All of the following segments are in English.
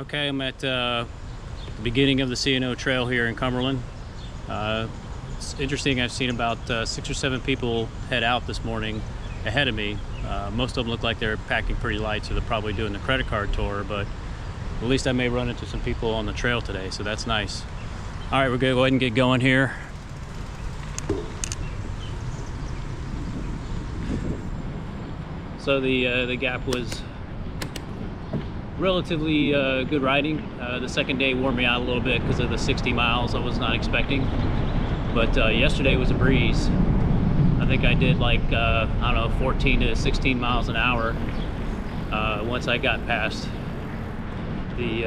Okay, I'm at the beginning of the C&O trail here in Cumberland. It's interesting, I've seen about 6 or 7 people head out this morning ahead of me. Most of them look like they're packing pretty light, so they're probably doing the credit card tour, but at least I may run into some people on the trail today, so that's nice. All right, we're gonna go ahead and get going here. So the gap was relatively good riding. The second day wore me out a little bit because of the 60 miles I was not expecting. But yesterday was a breeze. I think I did like, I don't know, 14 to 16 miles an hour once I got past the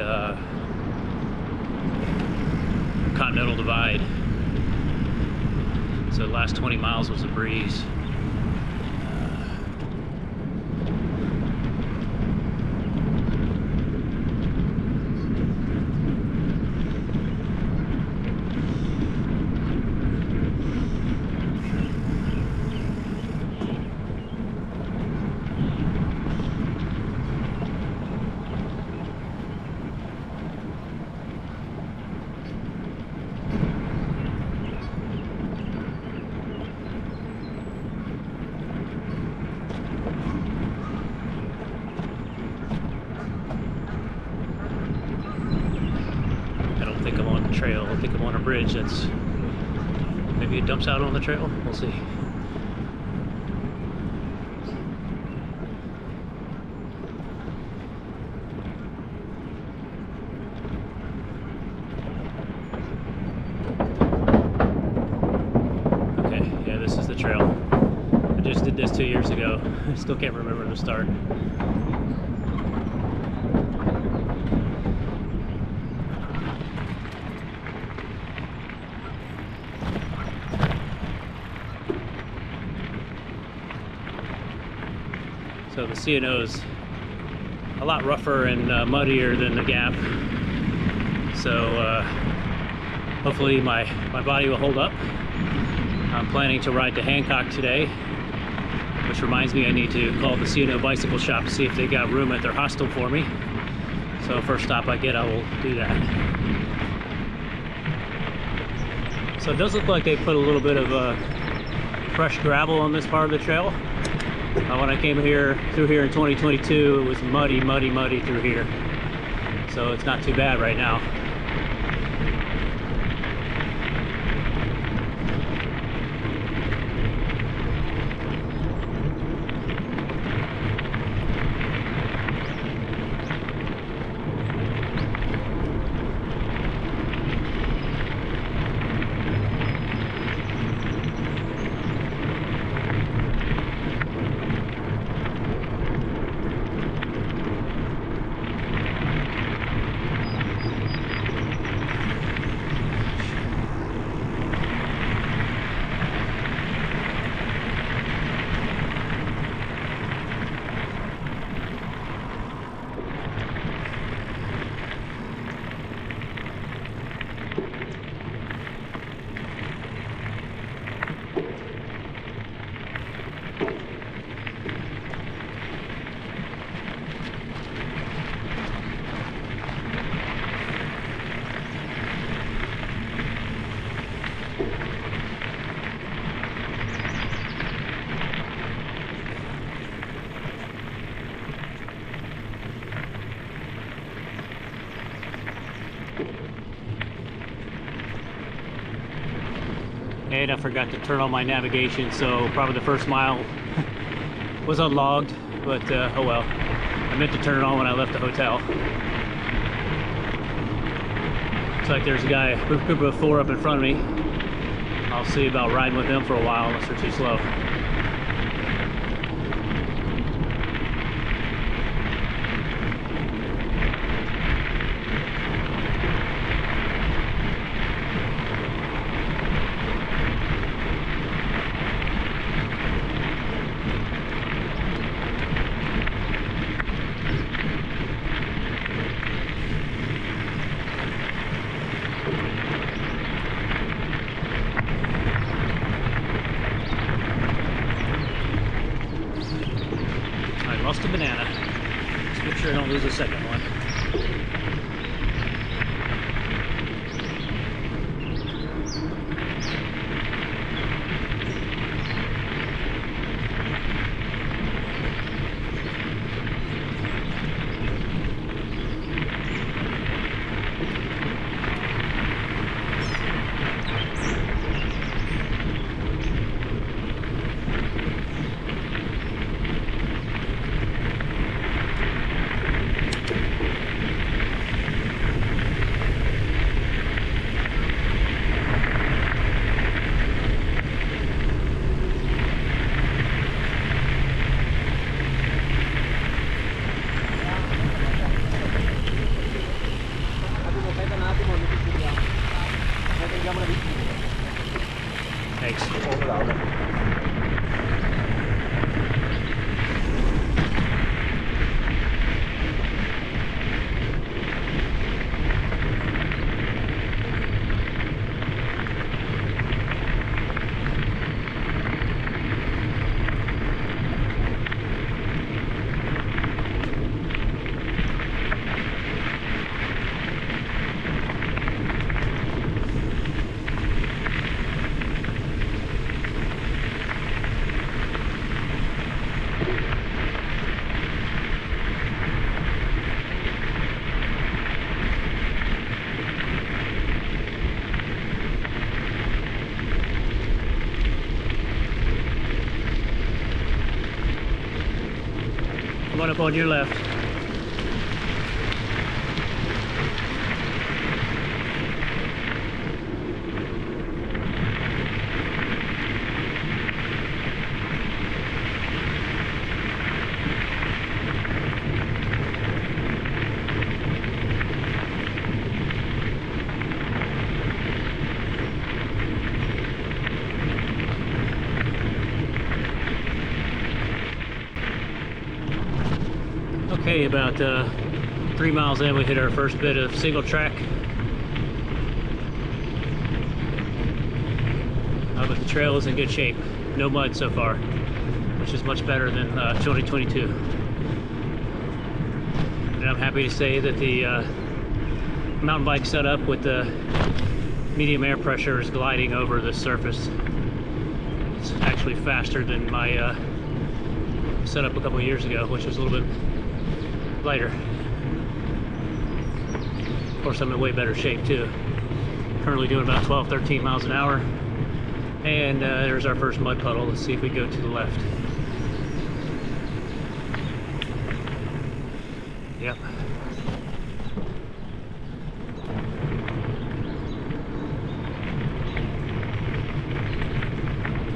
Continental Divide. So the last 20 miles was a breeze. I think I'm on the trail. I think I'm on a bridge that's, maybe it dumps out on the trail. We'll see. Okay, yeah, this is the trail. I just did this 2 years ago. I still can't remember the start. So the C&O's a lot rougher and muddier than the gap. So hopefully my body will hold up. I'm planning to ride to Hancock today, which reminds me I need to call the C&O Bicycle Shop to see if they got room at their hostel for me. So first stop I get, I will do that. So it does look like they put a little bit of fresh gravel on this part of the trail. When I came through here in 2022, it was muddy through here. So it's not too bad right now. And I forgot to turn on my navigation, so probably the first mile was unlogged, but oh well. I meant to turn it on when I left the hotel. Looks like there's a guy, a group of 4 up in front of me. I'll see about riding with them for a while unless they're too slow. Lost a banana. Let's make sure I don't lose a second one. Thanks. One up on your left. Okay, about 3 miles in, we hit our first bit of single track. But the trail is in good shape. No mud so far, which is much better than 2022. And I'm happy to say that the mountain bike setup with the medium air pressure is gliding over the surface. It's actually faster than my setup a couple of years ago, which was a little bit lighter. Of course, I'm in way better shape too. Currently doing about 12-13 miles an hour. And there's our first mud puddle. Let's see if we go to the left. Yep.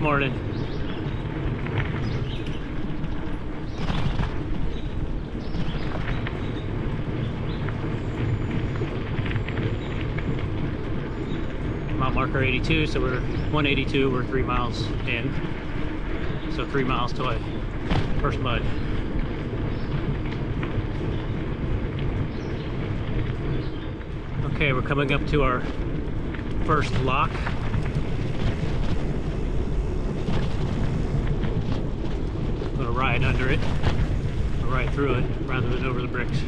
Morning. Marker 82, so we're 182, we're 3 miles in, so 3 miles till I first mud. Okay, we're coming up to our first lock. I'm gonna ride under it, or ride through it rather than over the bricks.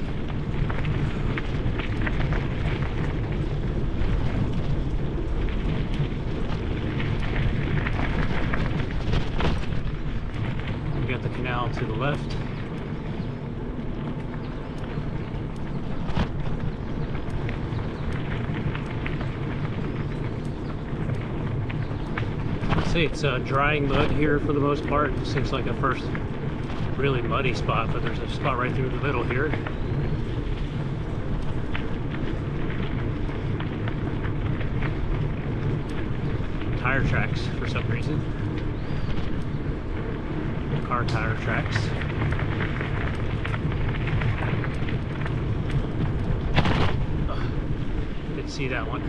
Canal to the left. See, it's drying mud here for the most part. It seems like a first really muddy spot, but there's a spot right through the middle here. Tire tracks for some reason. Car tire tracks. Oh, didn't see that one.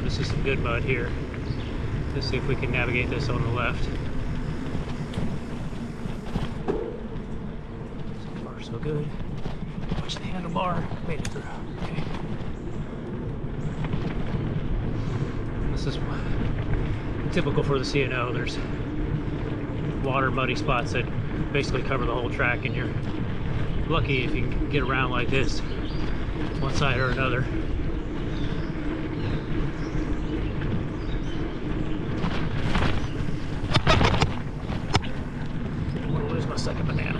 This is some good mud here. Let's see if we can navigate this on the left. So far, so good. Watch the handlebar. Made it through. Okay. This is typical for the C&O. There's water, muddy spots that basically cover the whole track, and you're lucky if you can get around like this, one side or another. I'm gonna lose my second banana.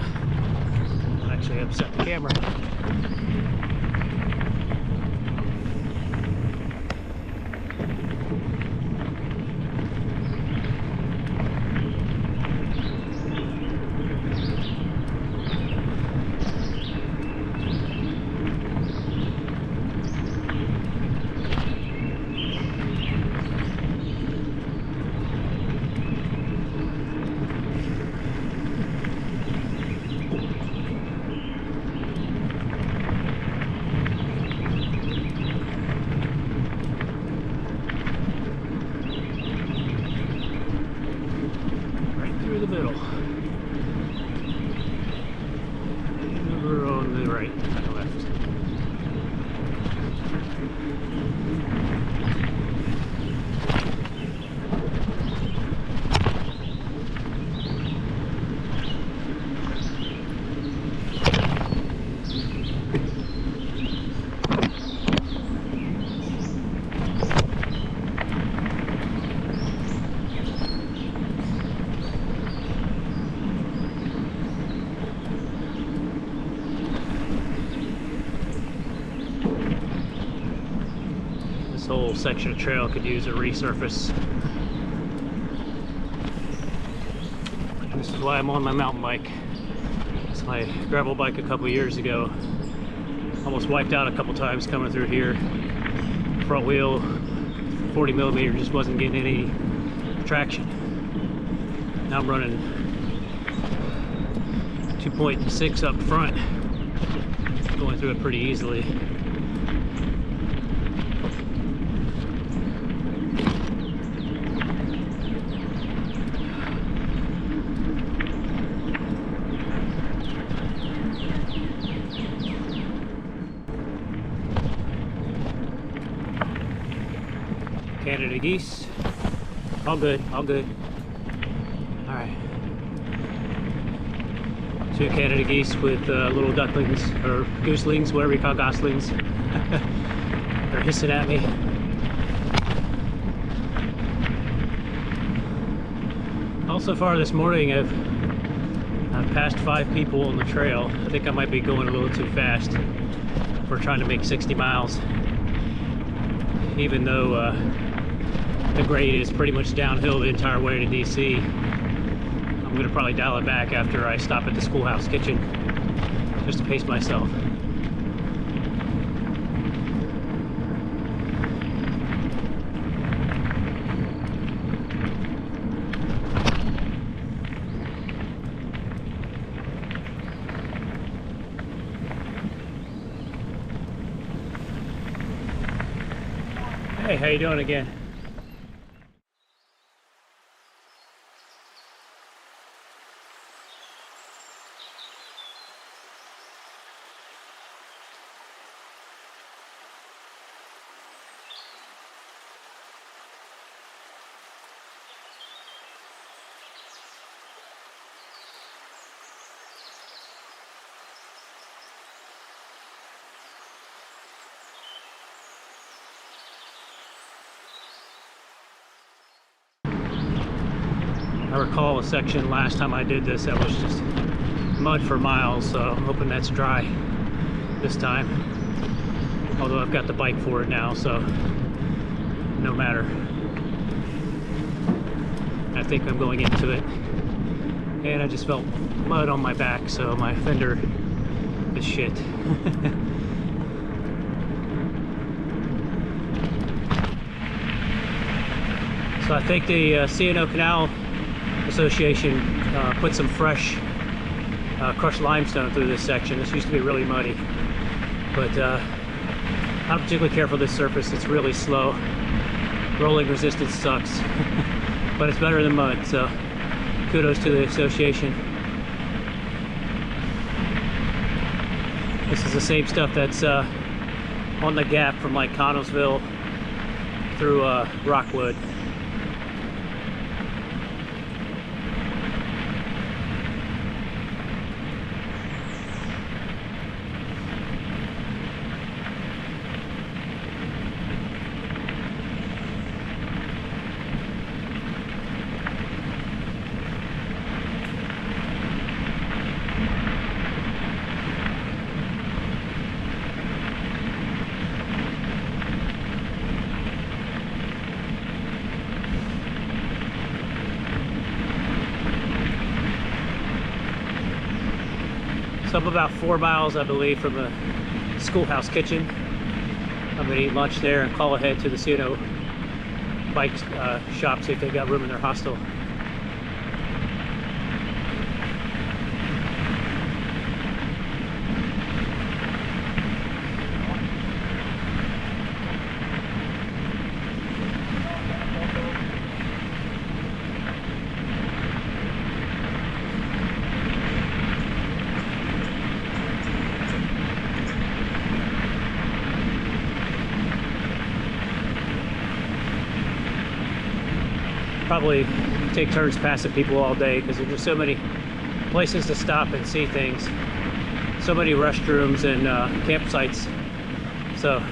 I'll actually upset the camera. middle. We're on the right, and left. This whole section of trail could use a resurface. This is why I'm on my mountain bike. It's my gravel bike a couple years ago. Almost wiped out a couple times coming through here. Front wheel 40mm just wasn't getting any traction. Now I'm running 2.6 up front, going through it pretty easily. Canada geese, all good, all good. All right, 2 Canada geese with little ducklings, or gooselings, whatever you call goslings. They're hissing at me. So far this morning, I've passed 5 people on the trail. I think I might be going a little too fast for trying to make 60 miles, even though the grade is pretty much downhill the entire way to DC. I'm gonna probably dial it back after I stop at the Schoolhouse Kitchen, just to pace myself. Hey, how you doing again? I recall a section last time I did this that was just mud for miles, so I'm hoping that's dry this time. Although I've got the bike for it now, so no matter. I think I'm going into it. And I just felt mud on my back, so my fender is shit. So I think the C&O Canal Association put some fresh crushed limestone through this section. This used to be really muddy, but I don't particularly care for this surface. It's really slow. Rolling resistance sucks, but it's better than mud, so kudos to the association. This is the same stuff that's on the gap from like Connellsville through Rockwood. So I'm about 4 miles, I believe, from the Schoolhouse Kitchen. I'm gonna eat lunch there and call ahead to the C&O bike shop, see if they've got room in their hostel. probably take turns passing people all day because there's just so many places to stop and see things, so many restrooms and campsites. So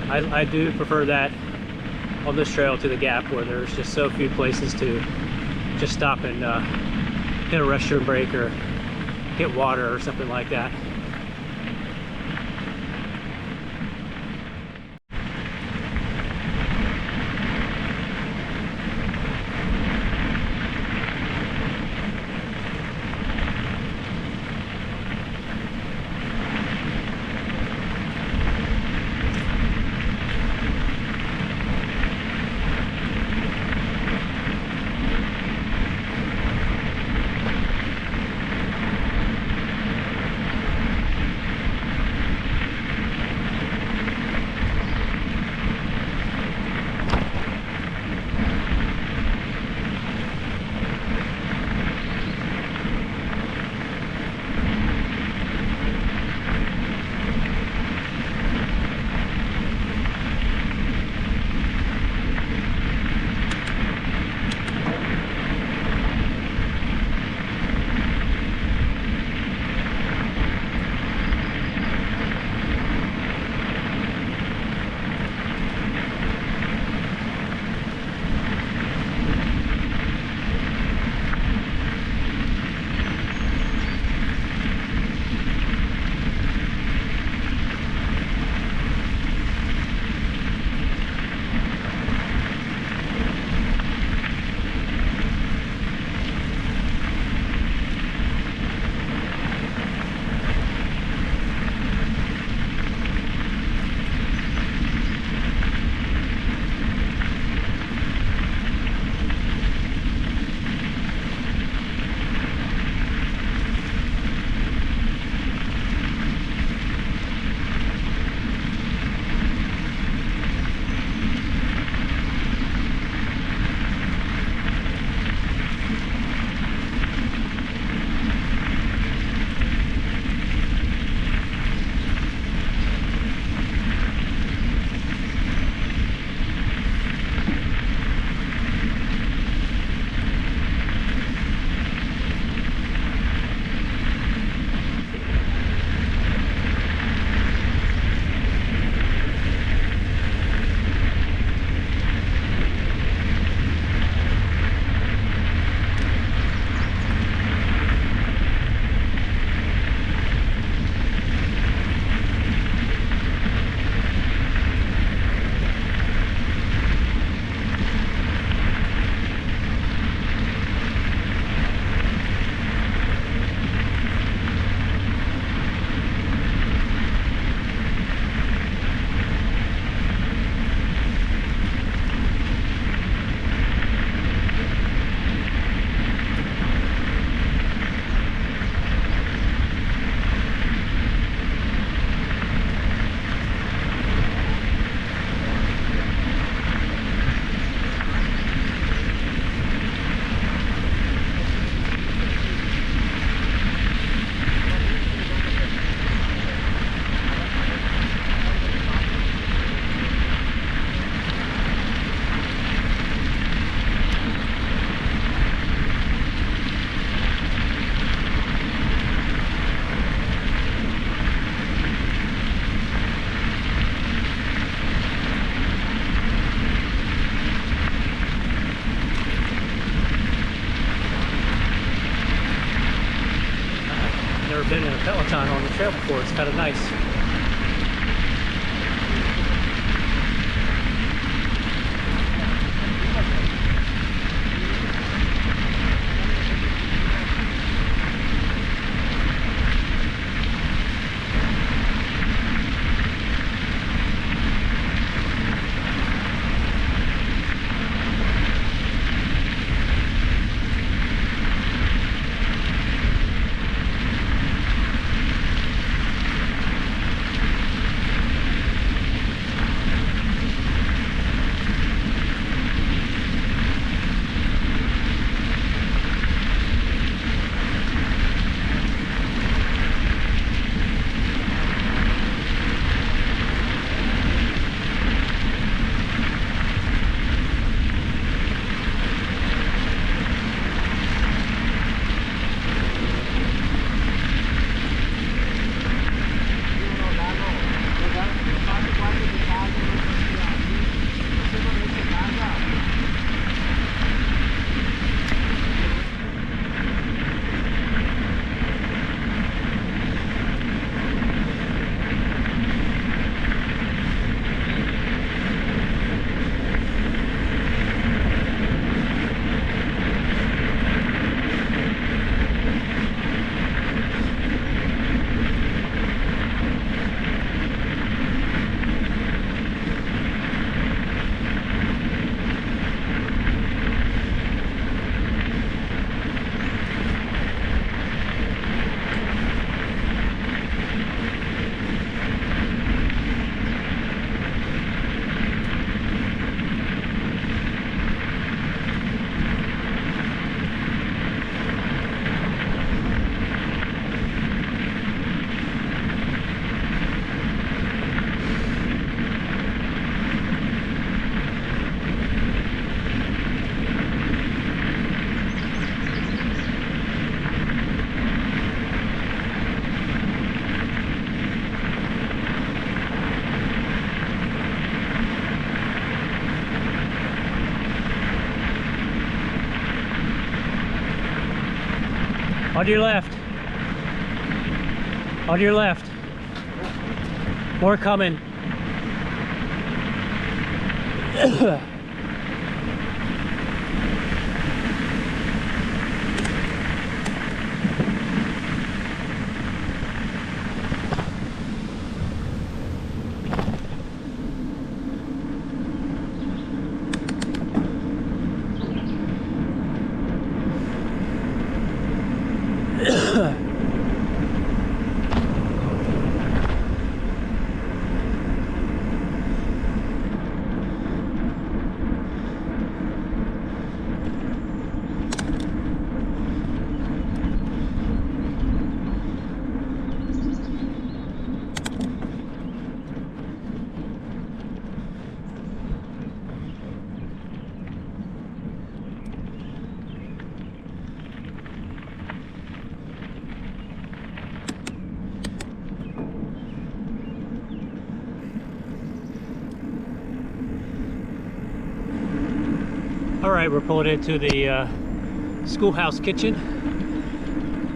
I do prefer that on this trail to the Gap, where there's just so few places to just stop and hit a restroom break or get water or something like that. Been in a Peloton on the trail before. It's kind of nice. On your left. On your left. More coming. All right, we're pulling into the Schoolhouse Kitchen.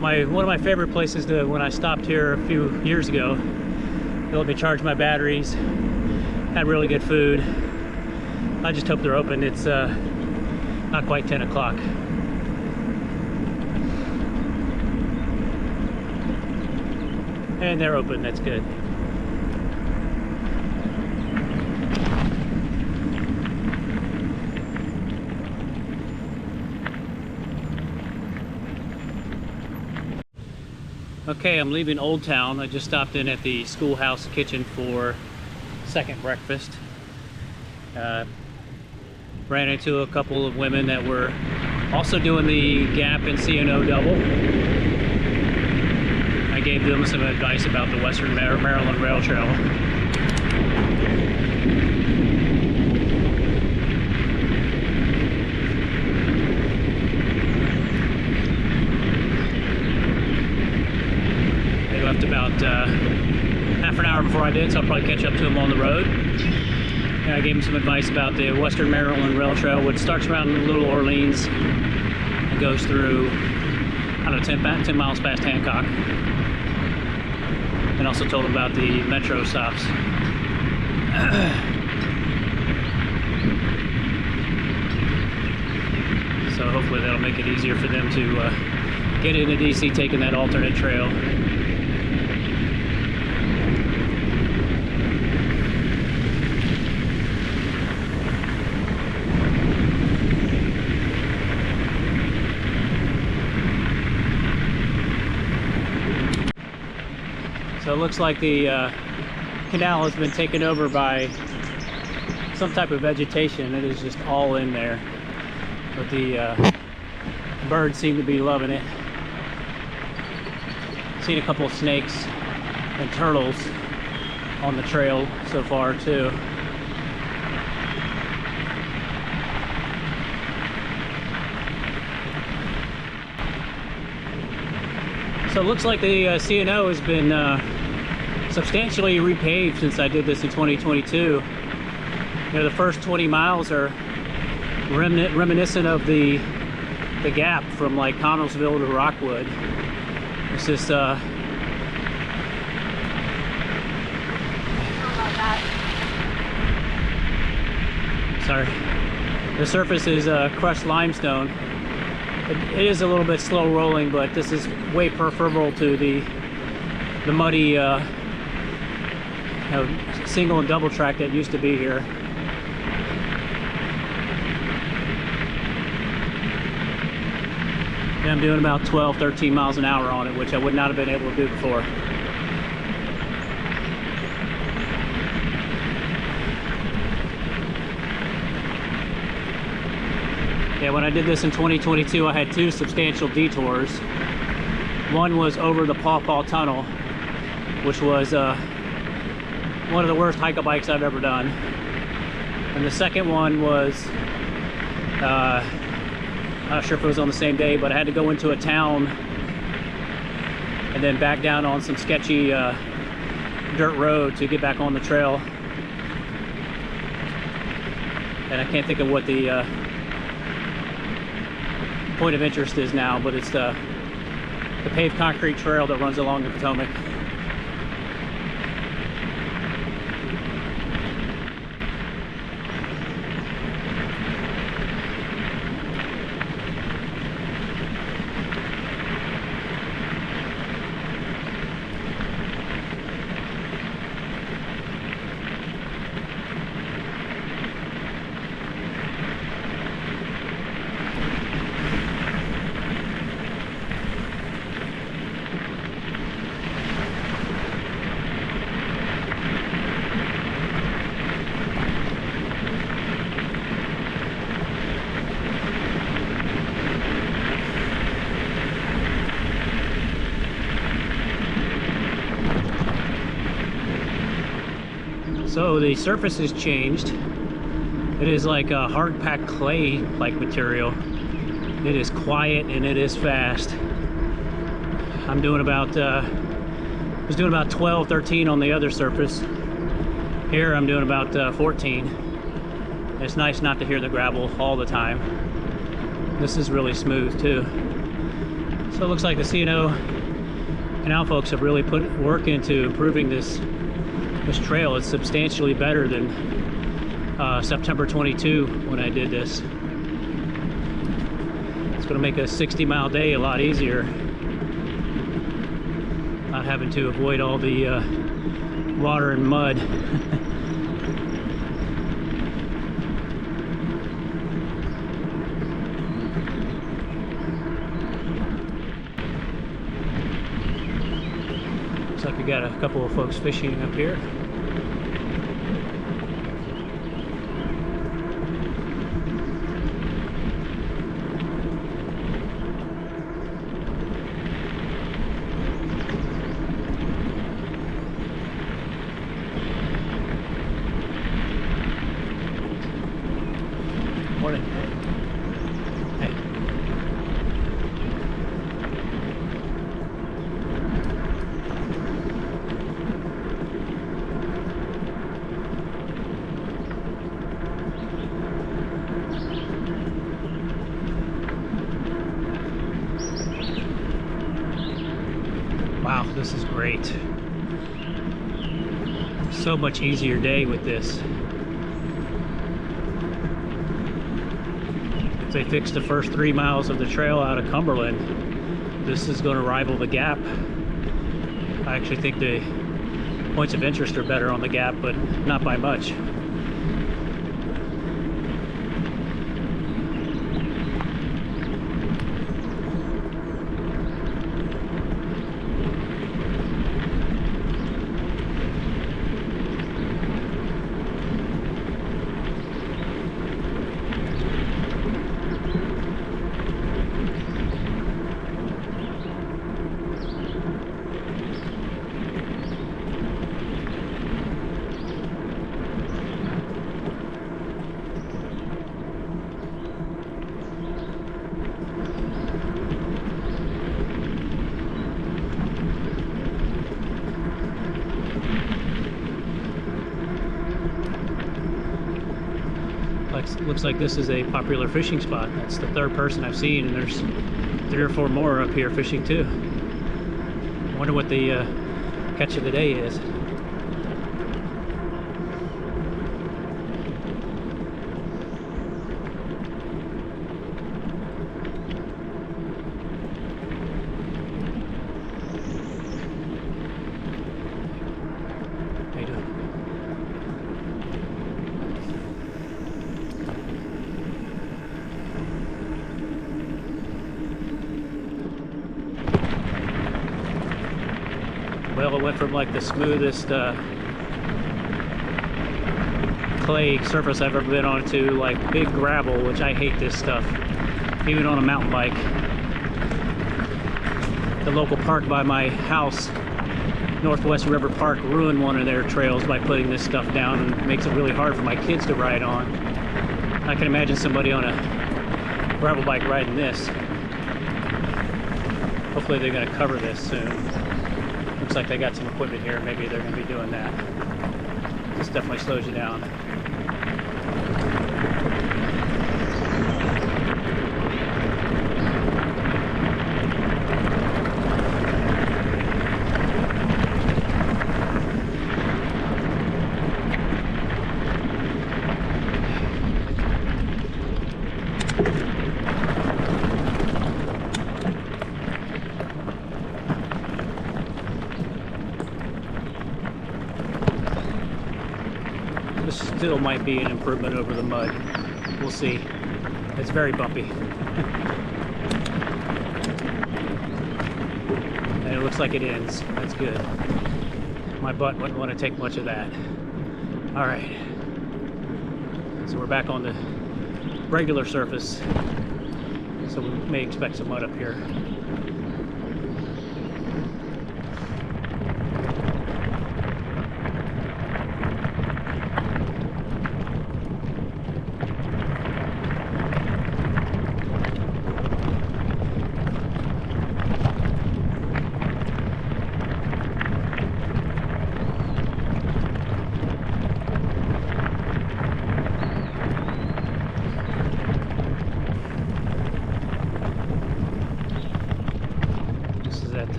One of my favorite places when I stopped here a few years ago. They let me charge my batteries. Had really good food. I just hope they're open. It's not quite 10 o'clock. And they're open, that's good. Okay, I'm leaving Oldtown. I just stopped in at the Schoolhouse Kitchen for second breakfast. Ran into a couple of women that were also doing the Gap and C&O double. I gave them some advice about the Western Maryland Rail Trail. Left about half an hour before I did, so I'll probably catch up to them on the road. And I gave them some advice about the Western Maryland Rail Trail, which starts around Little Orleans and goes through, I don't know, 10 miles past Hancock. And also told them about the metro stops. So hopefully that'll make it easier for them to get into DC taking that alternate trail. So it looks like the canal has been taken over by some type of vegetation. It is just all in there. But the birds seem to be loving it. Seen a couple of snakes and turtles on the trail so far too. So it looks like the C&O has been substantially repaved since I did this in 2022. You know, the first 20 miles are reminiscent of the Gap from like Connellsville to Rockwood. It's just sorry. The surface is crushed limestone. It is a little bit slow rolling, but this is way preferable to the muddy single and double track that used to be here. And I'm doing about 12-13 miles an hour on it, which I would not have been able to do before. Yeah, when I did this in 2022, I had two substantial detours. One was over the Paw Paw Tunnel, which was one of the worst hike-a-bikes I've ever done. And the second one was, I'm not sure if it was on the same day, but I had to go into a town and then back down on some sketchy dirt road to get back on the trail. And I can't think of what the point of interest is now, but it's the paved concrete trail that runs along the Potomac. So the surface has changed. It is like a hard packed clay like material. It is quiet and it is fast. I'm doing about was doing about 12, 13 on the other surface. Here I'm doing about 14. It's nice not to hear the gravel all the time. This is really smooth too. So it looks like the C&O Canal folks have really put work into improving this trail. It's substantially better than September 22 when I did this. It's going to make a 60-mile day a lot easier. Not having to avoid all the water and mud. Looks like we got a couple of folks fishing up here. Morning. Hey. Wow, this is great. So much easier day with this. If they fix the first 3 miles of the trail out of Cumberland, this is going to rival the Gap. I actually think the points of interest are better on the Gap, but not by much. Looks like this is a popular fishing spot. That's the third person I've seen, and there's 3 or 4 more up here fishing too. I wonder what the catch of the day is. How you doing? Well, it went from like the smoothest clay surface I've ever been on to like big gravel, which I hate this stuff, even on a mountain bike. The local park by my house, Northwest River Park, ruined one of their trails by putting this stuff down, and makes it really hard for my kids to ride on. I can imagine somebody on a gravel bike riding this. Hopefully they're going to cover this soon. Looks like they got some equipment here. Maybe they're going to be doing that. This definitely slows you down. still might be an improvement over the mud. We'll see. It's very bumpy. And it looks like it ends. That's good. My butt wouldn't want to take much of that. All right. So we're back on the regular surface. So we may expect some mud up here.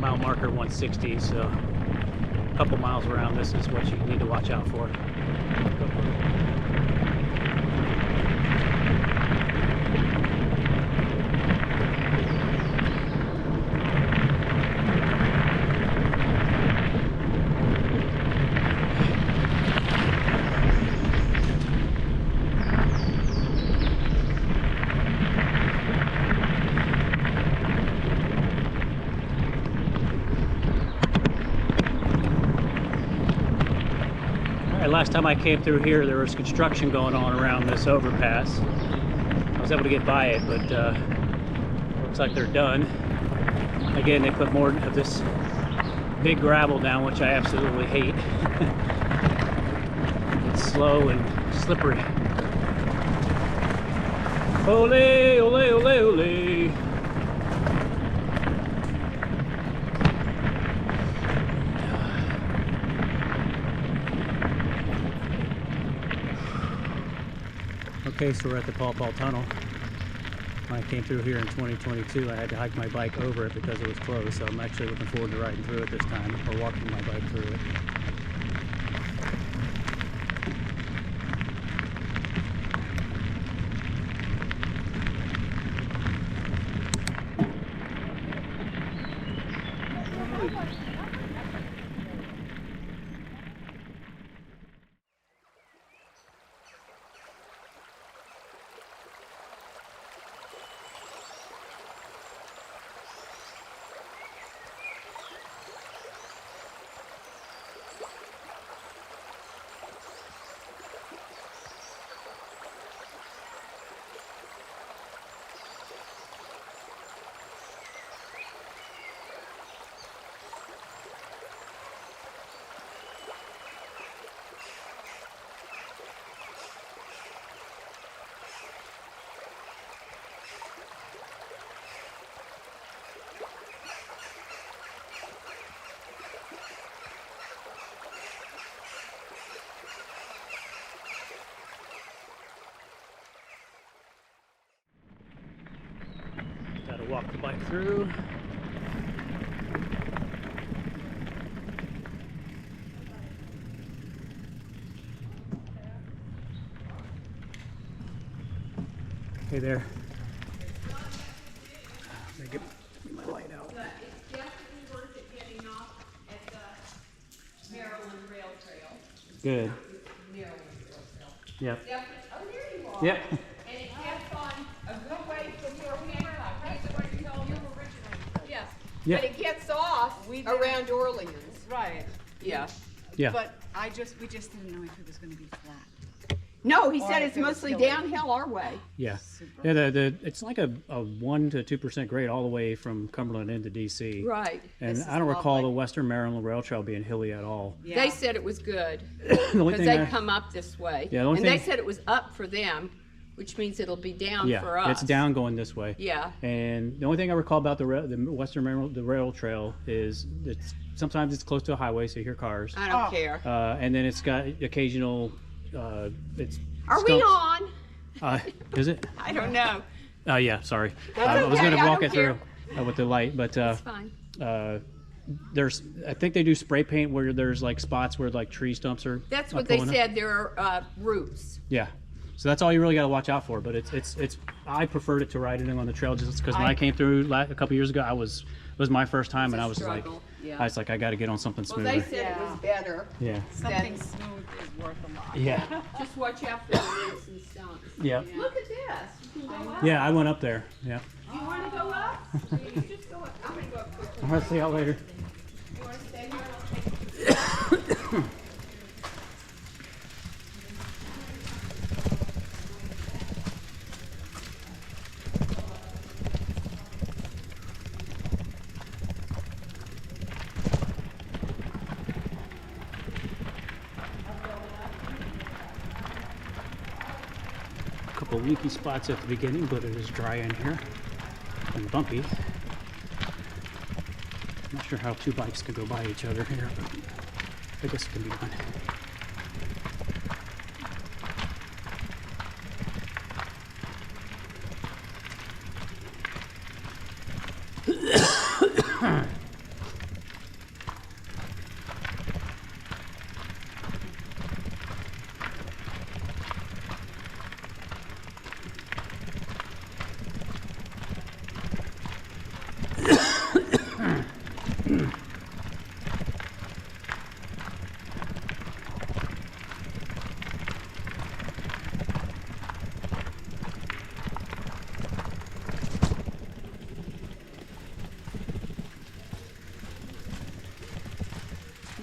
Mile marker 160, so a couple miles around this is what you need to watch out for. Last time I came through here, there was construction going on around this overpass. I was able to get by it, but looks like they're done. Again, they put more of this big gravel down, which I absolutely hate. It's slow and slippery. Ole, ole, ole, ole. Okay, so we're at the Paw Paw Tunnel. When I came through here in 2022, I had to hike my bike over it because it was closed, so I'm actually looking forward to riding through it this time, or walking my bike through it. Gotta walk the bike through. Hey there. I'm gonna get my light out. It's definitely worth it getting off at the Maryland Rail Trail. Good. Maryland Rail Trail. Yep. Definitely. Oh, there you are. Yep. And it gets on a good way from your Hancock. These are what you told you originally. Yes. Yep. But it gets off around Orleans. Right. Yeah. Yeah. But we just didn't know if it was going to be flat. No, he Or said if it's it was mostly hilly. downhill our way. Yeah. Super. Yeah. It's like a 1 to 2% grade all the way from Cumberland into DC. Right. And This is I don't recall lovely. the Western Maryland Rail Trail being hilly at all. Yeah. They said it was good The only because thing they I- come up this way. Yeah, the only and they thing- said it was up for them, which means it'll be down yeah, for us. it's down going this way. Yeah. And the only thing I recall about the Western Maryland, the rail trail is sometimes it's close to a highway, so you hear cars. I don't Oh. care. And then it's got occasional, it's Are we stumps. on? Is it? I don't know. Yeah, sorry. That's I was okay, going to I walk don't it through with the light, but It's fine. I think they do spray paint where there's like spots where like tree stumps are. That's are what they pulling up. said. There are roots. Yeah. So that's all you really got to watch out for. But it's I preferred it to riding on the trail just because when I came through a couple years ago, it was my first time, and I was like, I was like, I got to get on something Well, smoother. they said it was better. Yeah. Something smooth is worth a lot. Yeah. Just watch out for the roots and stumps. Yeah. Look at this. You can go up. Yeah, I went up there. Yeah. You want to go up? You just go up. I'm going to go up quickly. All right, see y'all later. You want to stay here? I'll take you. Couple leaky spots at the beginning, but it is dry in here and bumpy. I'm not sure how two bikes could go by each other here, but I guess it can be done.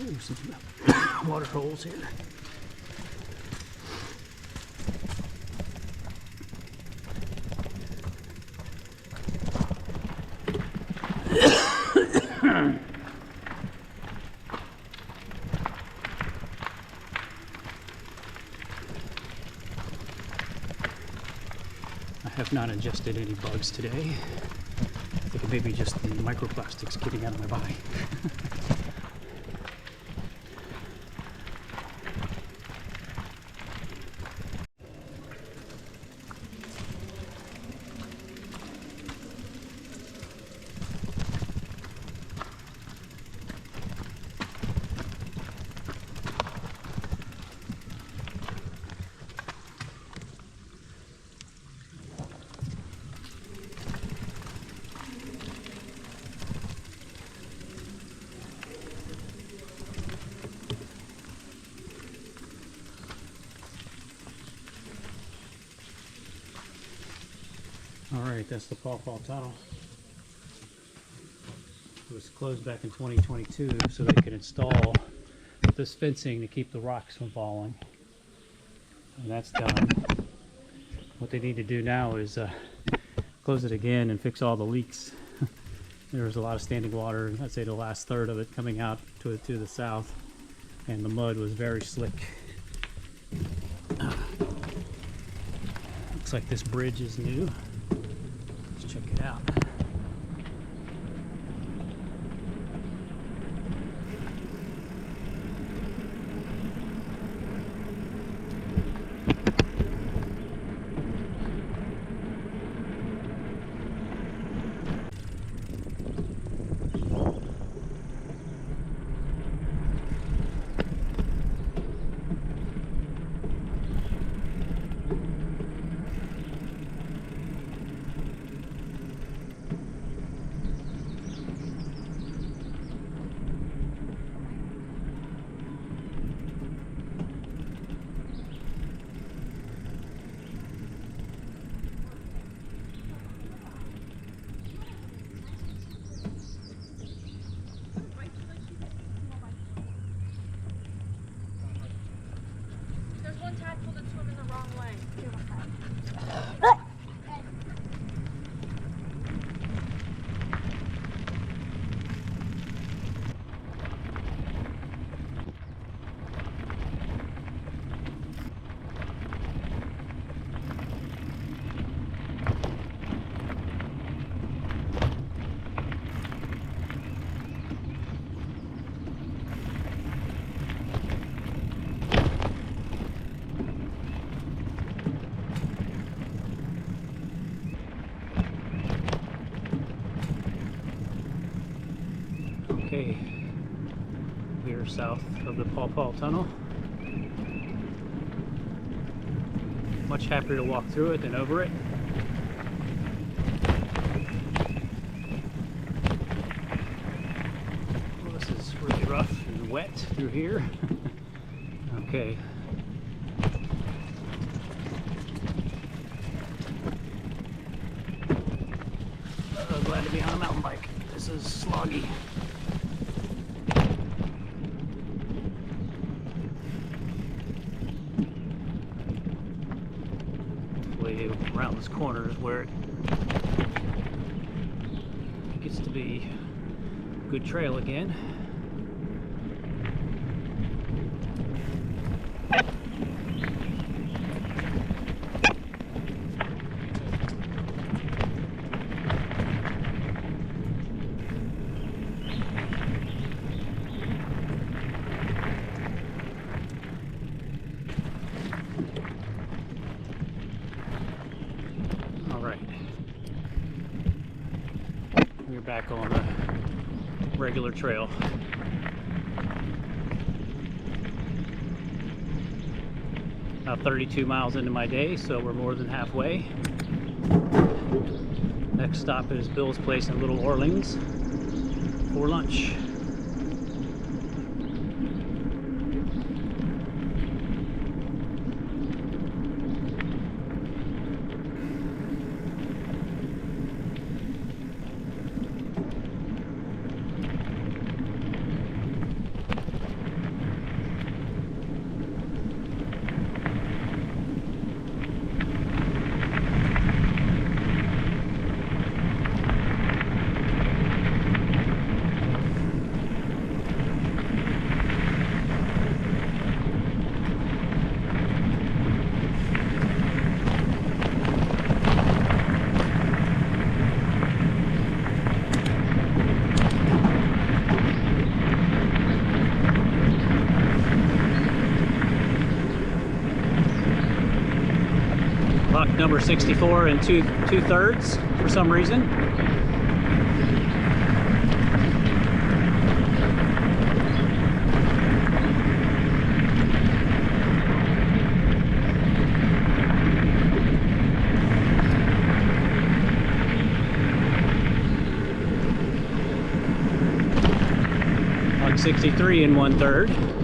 Ooh, some water holes here. I have not ingested any bugs today. I think it may be just the microplastics getting out of my body. Alright, that's the Paw Paw Tunnel. It was closed back in 2022 so they could install this fencing to keep the rocks from falling. And that's done. What they need to do now is close it again and fix all the leaks. There was a lot of standing water, I'd say the last third of it coming out to the south, and the mud was very slick. Looks like this bridge is new. Let's check it out. Tadpole that's swimming the wrong way. Okay, we are south of the Paw Paw Tunnel. Much happier to walk through it than over it. Well, this is really rough and wet through here. Okay. Glad to be on a mountain bike. This is sloggy. Hopefully around this corner is where it gets to be a good trail again. We're back on the regular trail. About 32 miles into my day, so we're more than halfway. Next stop is Bill's Place in Little Orleans for lunch. Number 64 and two thirds for some reason. Like 63 and 1/3.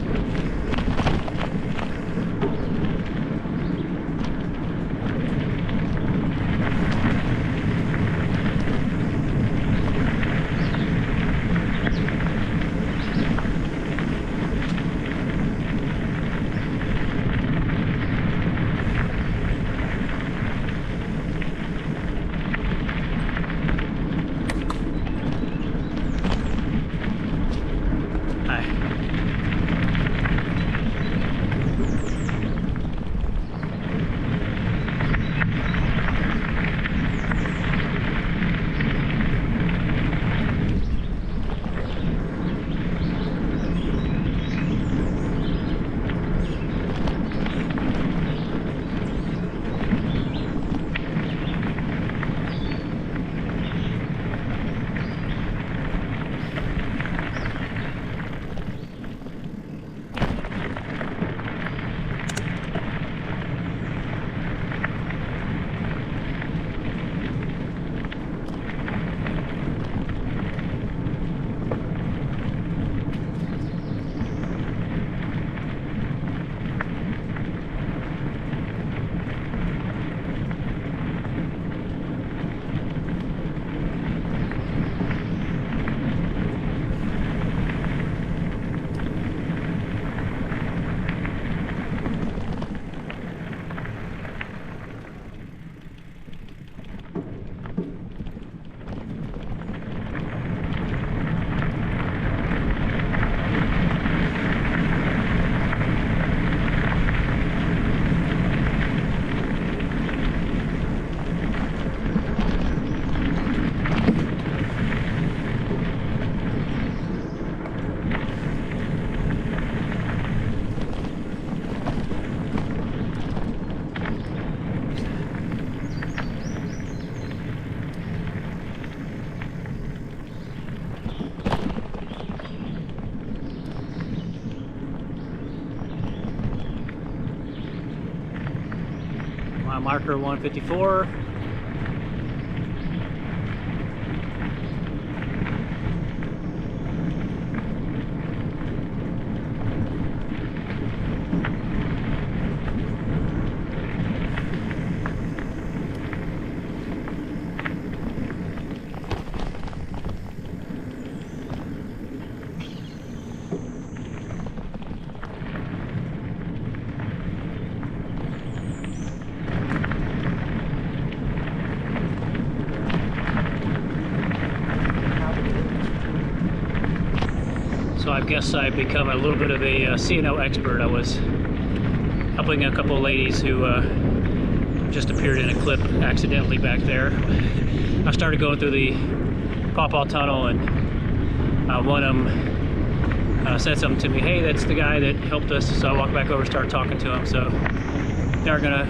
marker 154. So I guess I've become a little bit of a C&O expert. I was helping a couple of ladies who just appeared in a clip accidentally back there. I started going through the Paw Paw Tunnel, and one of them said something to me, hey, that's the guy that helped us. So I walked back over and started talking to him. So they're gonna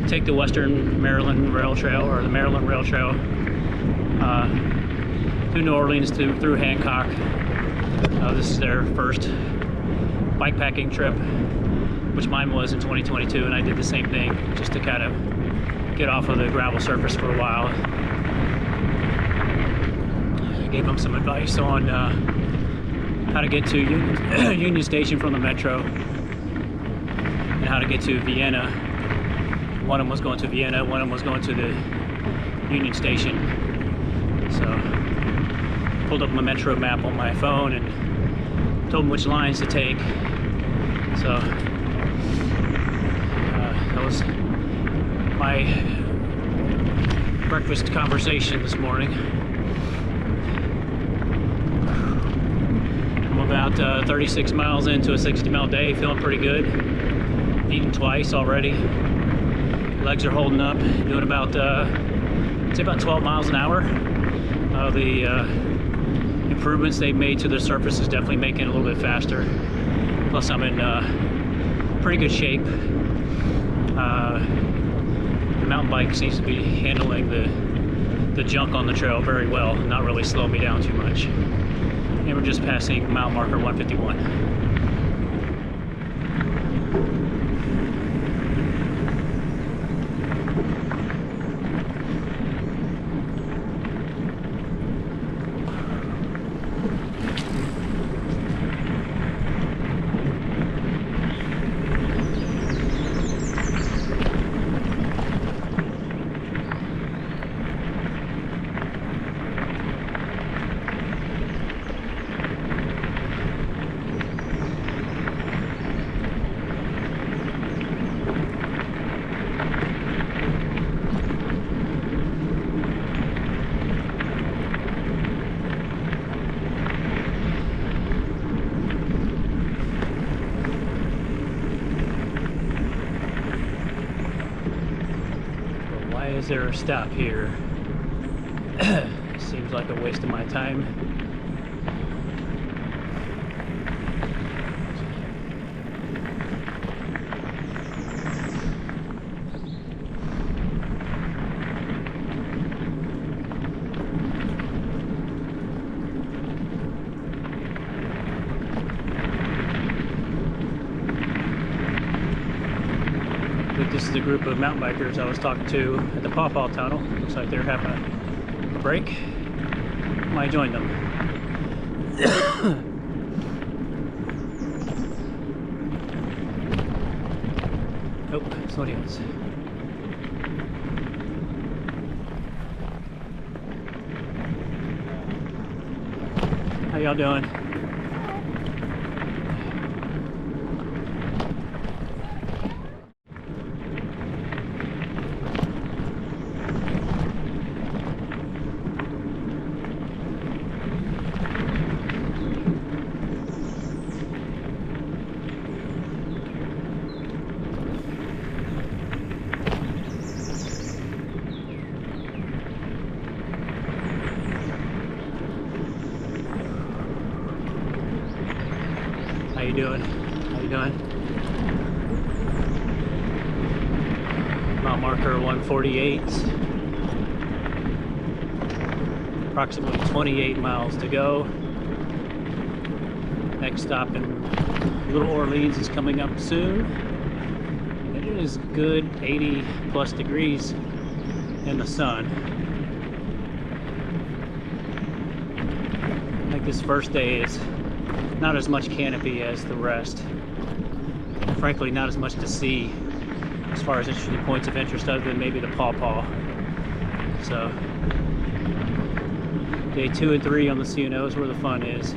take the Western Maryland Rail Trail, or the Maryland Rail Trail, through New Orleans through Hancock. This is their first bikepacking trip, which mine was in 2022, and I did the same thing just to kind of get off of the gravel surface for a while. I gave them some advice on how to get to Union Station from the metro and how to get to Vienna. One of them was going to Vienna, one of them was going to the Union Station. So I pulled up my metro map on my phone and told them which lines to take. So that was my breakfast conversation this morning. I'm about 36 miles into a 60-mile day, feeling pretty good. Eaten twice already. Legs are holding up, doing about, I'd say about 12 miles an hour. The improvements they've made to the surface is definitely making it a little bit faster. Plus I'm in pretty good shape. The mountain bike seems to be handling the junk on the trail very well, not really slowing me down too much. And we're just passing mile marker 151. Is there a stop here? Seems like a waste of my time. This is the group of mountain bikers I was talking to at the Paw Paw Tunnel. Looks like they're having a break. I joined them. Nope, somebody else. How y'all doing? How you doing? How you doing? Mile marker 148. Approximately 28 miles to go. Next stop in Little Orleans is coming up soon. And it is good 80 plus degrees in the sun. I think this first day is not as much canopy as the rest. Frankly, not as much to see as far as interesting points of interest other than maybe the Paw Paw. So day 2 and 3 on the C&O is where the fun is.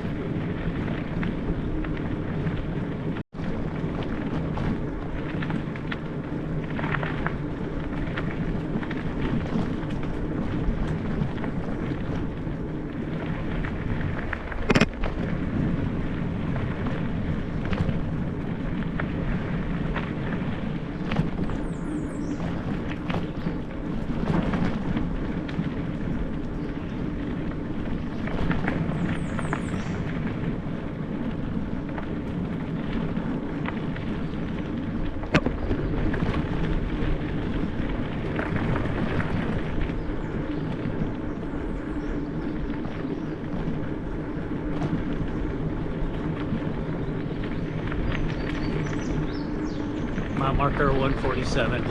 Mile marker 147.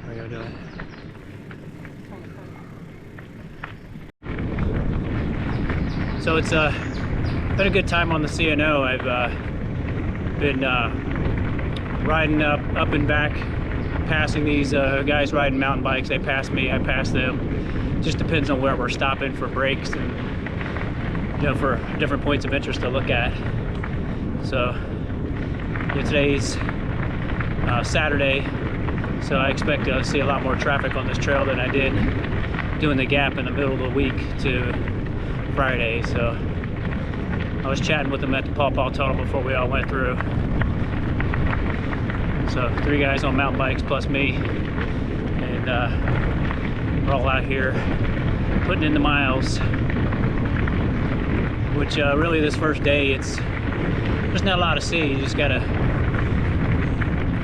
How are you doing? So it's been a good time on the C&O. I've been riding up and back, passing these guys riding mountain bikes. They pass me, I pass them. Just depends on where we're stopping for breaks and, you know, for different points of interest to look at. So today's Saturday, so I expect to see a lot more traffic on this trail than I did doing the gap in the middle of the week to Friday. So I was chatting with them at the Paw Paw Tunnel before we all went through. So 3 guys on mountain bikes plus me, and we're all out here putting in the miles, which really this first day there's not a lot to see. You just gotta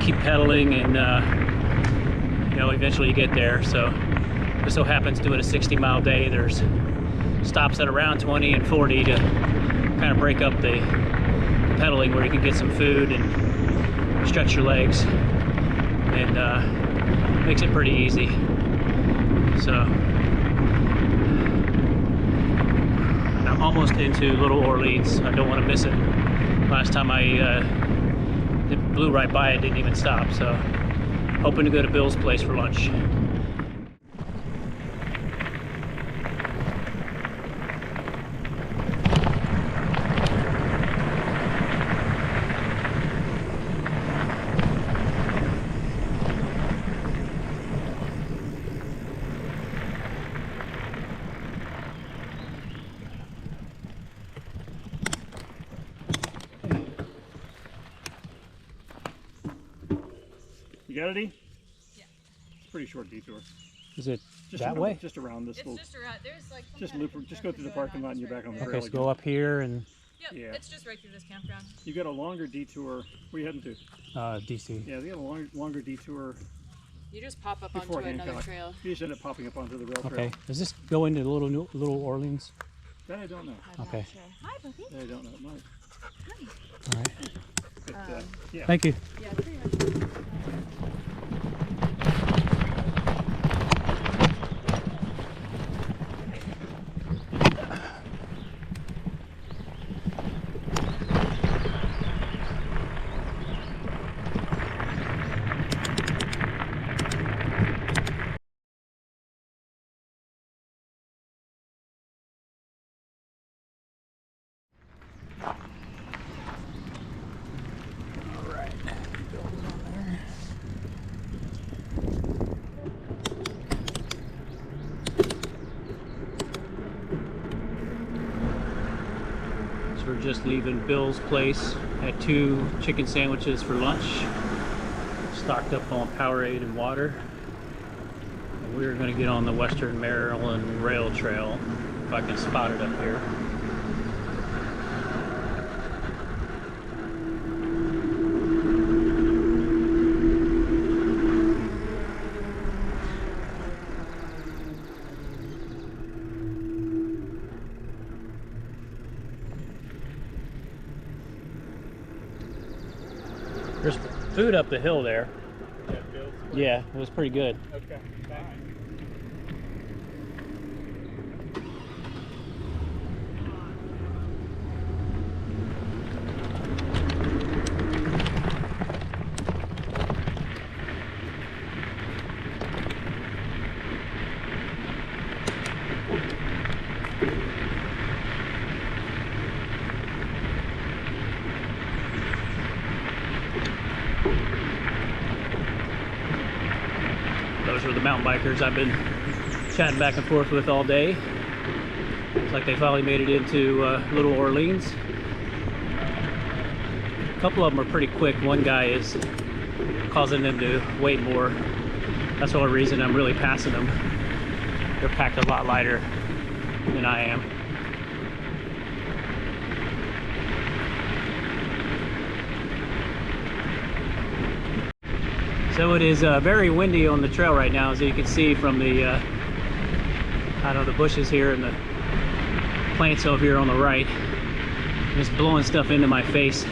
keep pedaling and you know, eventually you get there. So this so happens doing a 60-mile day, there's stops at around 20 and 40 to kind of break up the pedaling, where you can get some food and stretch your legs, and makes it pretty easy. So I'm almost into Little Orleans. I don't want to miss it. Last time it blew right by, it didn't even stop. So hoping to go to Bill's place for lunch. You got it, E? Yeah. It's a pretty short detour. Is it Just that way? Just around this little. It's just around. There's like some Just kind of loop. Just go through the construction parking lot and you're going back on the just trail. Okay, so go up here and Yep, Yeah. it's just right through this campground. You got a longer detour. Where you heading to? DC. Yeah, they got a longer detour You just pop up onto before another Hancock. trail. You just end up popping up onto the rail Okay, trail. does this go into Little Orleans? That I don't know. I'm Okay. not sure. Hi, Buffy. That I don't know. It might. All right. But, yeah. Thank you. Yeah, pretty much. We're just leaving Bill's place. Had 2 chicken sandwiches for lunch. Stocked up on Powerade and water. And we're going to get on the Western Maryland Rail Trail. If I can spot it up here. There's food up the hill there. Yeah, it was pretty good. Okay, thanks. Those are the mountain bikers I've been chatting back and forth with all day. Looks like they finally made it into Little Orleans. A couple of them are pretty quick. One guy is causing them to wait more. That's the only reason I'm really passing them. They're packed a lot lighter than I am. So it is very windy on the trail right now, as you can see from the I don't know, the bushes here and the plants over here on the right. Just blowing stuff into my face.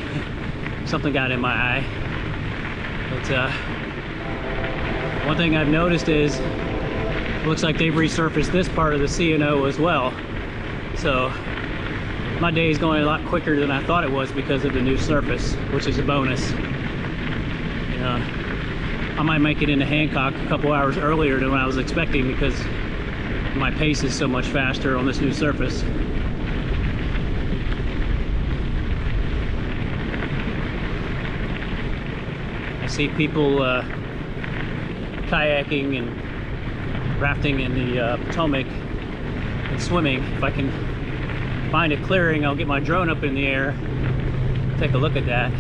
Something got in my eye. But one thing I've noticed is it looks like they've resurfaced this part of the C&O as well. So my day is going a lot quicker than I thought it was because of the new surface, which is a bonus. You know, I might make it into Hancock a couple hours earlier than what I was expecting because my pace is so much faster on this new surface. I see people kayaking and rafting in the Potomac and swimming. If I can find a clearing, I'll get my drone up in the air, take a look at that.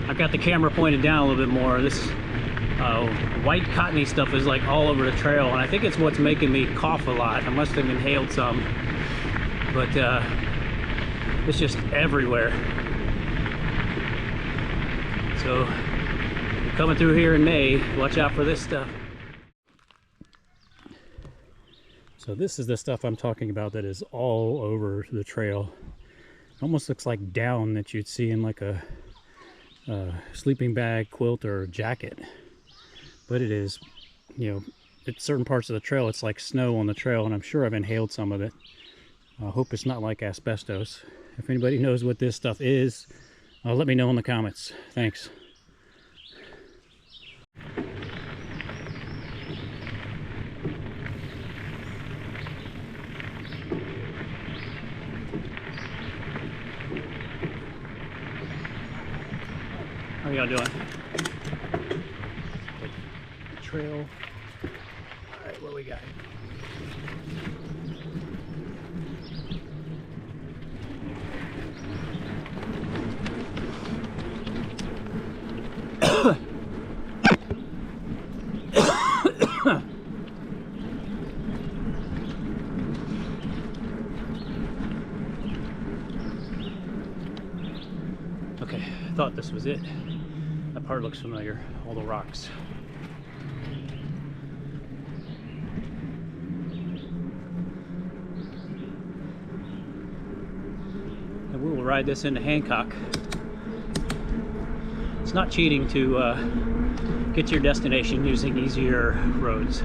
I've got the camera pointed down a little bit more. This white cottony stuff is like all over the trail, and I think it's what's making me cough a lot. I must have inhaled some, but it's just everywhere. So coming through here in May, watch out for this stuff. So this is the stuff I'm talking about that is all over the trail. It almost looks like down that you'd see in like a sleeping bag, quilt, or jacket. But it is, you know, at certain parts of the trail it's like snow on the trail, and I'm sure I've inhaled some of it. I hope it's not like asbestos. If anybody knows what this stuff is, let me know in the comments. Thanks. How y'all doing? Trail. All right, what we got? is it. That part looks familiar, all the rocks. And we will ride this into Hancock. It's not cheating to get to your destination using easier roads.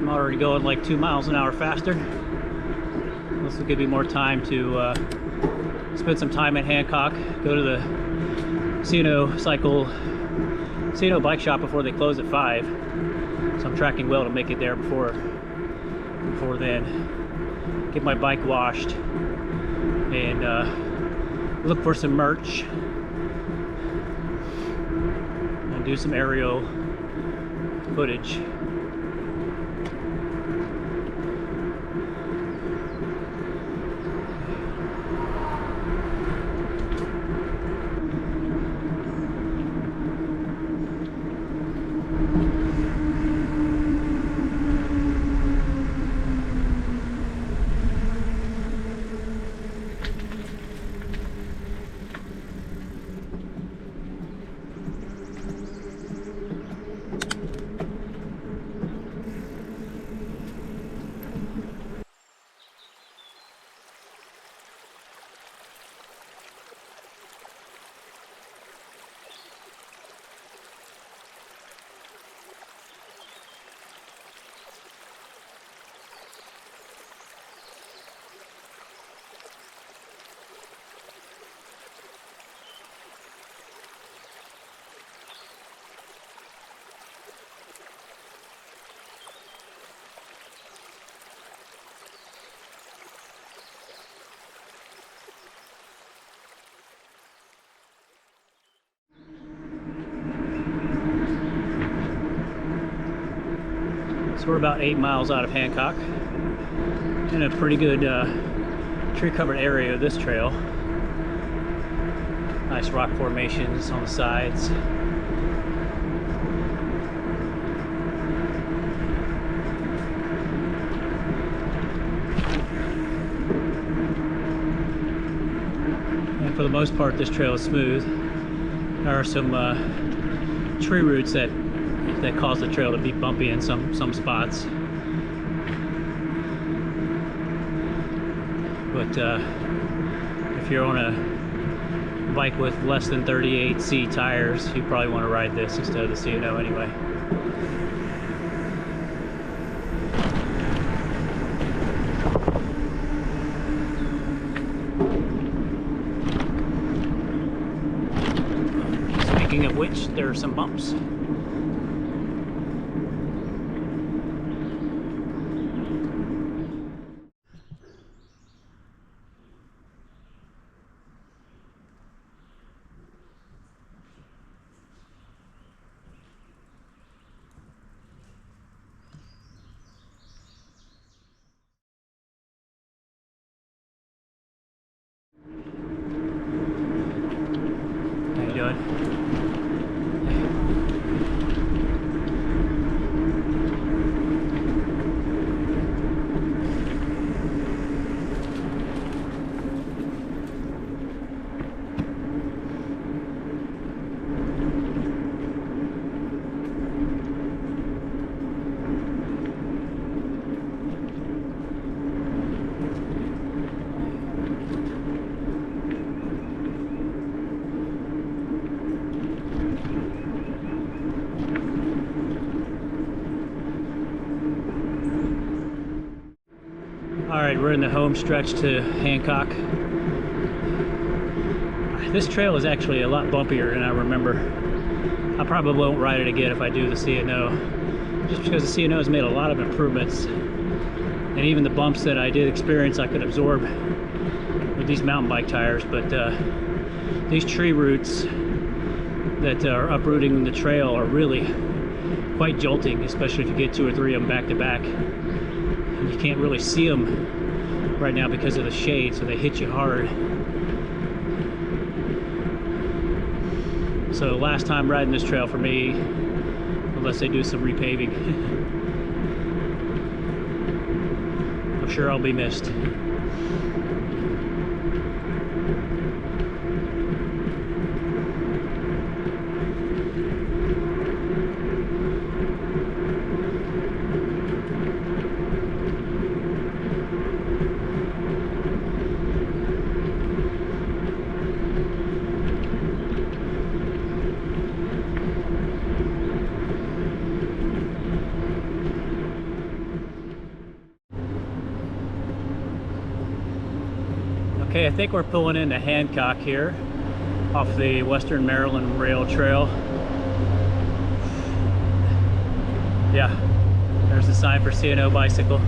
Already going like 2 miles an hour faster. This will give me more time to spend some time at Hancock, go to the C&O Bike Shop before they close at 5. So I'm tracking well to make it there before then. Get my bike washed and look for some merch and do some aerial footage. So we're about 8 miles out of Hancock in a pretty good tree-covered area of this trail. Nice rock formations on the sides. And for the most part, this trail is smooth. There are some tree roots that cause the trail to be bumpy in some spots. But if you're on a bike with less than 38C tires, you probably want to ride this instead of the C&O anyway. Speaking of which, there are some bumps. How you doing? Alright, we're in the home stretch to Hancock. This trail is actually a lot bumpier than I remember. I probably won't ride it again if I do the C&O. just because the C&O has made a lot of improvements, and even the bumps that I did experience I could absorb with these mountain bike tires. But these tree roots that are uprooting the trail are really quite jolting, especially if you get 2 or 3 of them back to back. And you can't really see them right now because of the shade, so they hit you hard. So last time riding this trail for me, unless they do some repaving, I'm sure I'll be missed. Okay, I think we're pulling into Hancock here off the Western Maryland Rail Trail. Yeah, there's the sign for C&O Bicycle.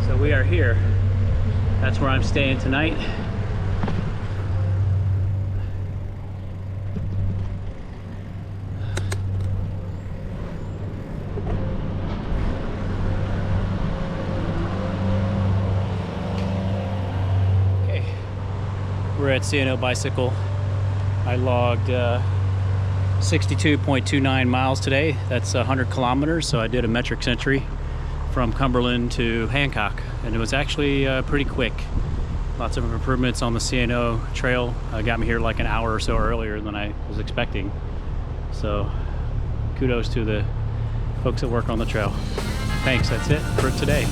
So we are here. That's where I'm staying tonight. We're at C&O Bicycle. I logged 62.29 miles today. That's 100 kilometers, so I did a metric century from Cumberland to Hancock, and it was actually pretty quick. Lots of improvements on the C&O trail. Got me here like an hour or so earlier than I was expecting. So kudos to the folks that work on the trail. Thanks, that's it for today.